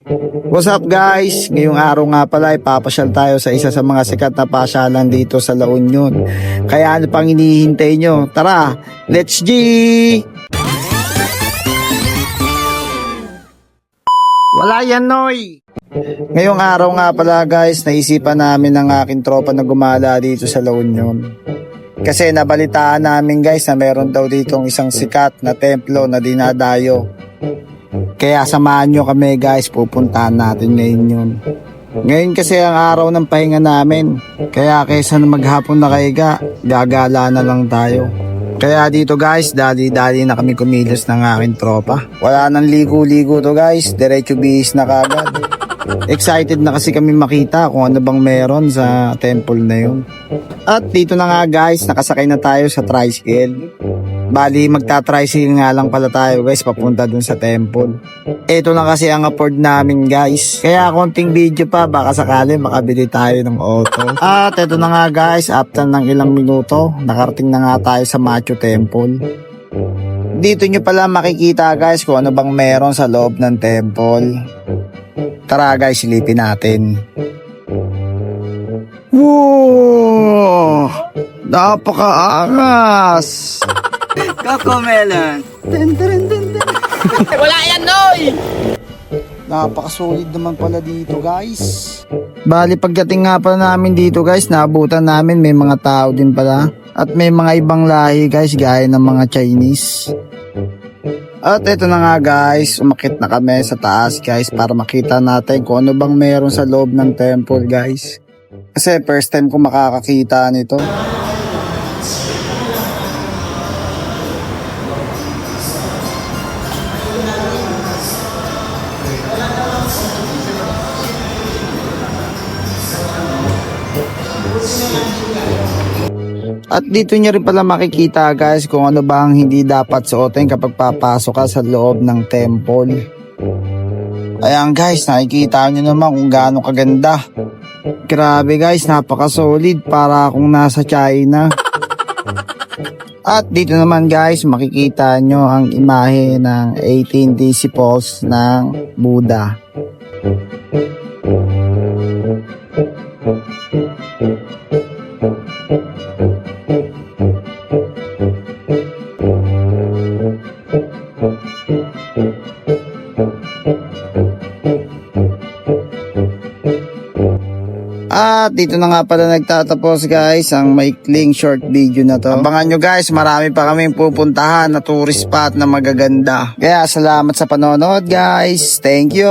What's up guys? Ngayong araw nga pala ipapasyal tayo sa isa sa mga sikat na pasyalan dito sa La Union. Kaya ano pang hinihintay nyo? Tara, let's G! Wala yan, Noy! Ngayong araw nga pala guys, naisipan namin ng aking tropa na gumala dito sa La Union. Kasi nabalitaan namin guys na meron daw ditong isang sikat na templo na dinadayo. Kaya samahan nyo kami guys, pupuntahan natin ngayon yun. Ngayon kasi ang araw ng pahinga namin. Kaya kaysa na maghapon na kaiga, gagala na lang tayo. Kaya dito guys, dali-dali na kami kumilos ng aking tropa. Wala nang ligo-ligo to guys, diretso bihis na kagad. Excited na kasi kami makita kung ano bang meron sa temple na yun. At dito na nga guys, nakasakay na tayo sa tricycle. Bali magta-tricycle nga lang pala tayo guys papunta dun sa temple. Ito na kasi ang afford namin guys. Kaya konting video pa, baka sakali makabili tayo ng auto. At ito na nga guys, after ng ilang minuto, nakarating na nga tayo sa Machu Temple. Dito nyo pala makikita guys kung ano bang meron sa loob ng temple. Tara guys, silipin natin. Wow! Napakaangas! Coco Melon. Wala yan, Noy! Napakasulit naman pala dito guys. Bali pagdating nga pala namin dito guys, naabutan namin may mga tao din pala. At may mga ibang lahi guys, gaya ng mga Chinese. At ito na nga guys, umakit na kami sa taas guys para makita natin kung ano bang meron sa loob ng temple guys. Kasi first time ko makakakita nito. At dito nyo rin pala makikita guys kung ano ba ang hindi dapat suotin kapag papasok ka sa loob ng temple. Ayan guys, nakikita nyo naman kung gaano kaganda. Grabe guys, napaka-solid para akong nasa China. At dito naman guys, makikita nyo ang imahe ng 18 disciples ng Buddha. At dito na nga pala nagtatapos guys ang maikling short video na to. Abangan nyo guys, marami pa kaming pupuntahan na tourist spot na magaganda. Kaya salamat sa panonood guys. Thank you!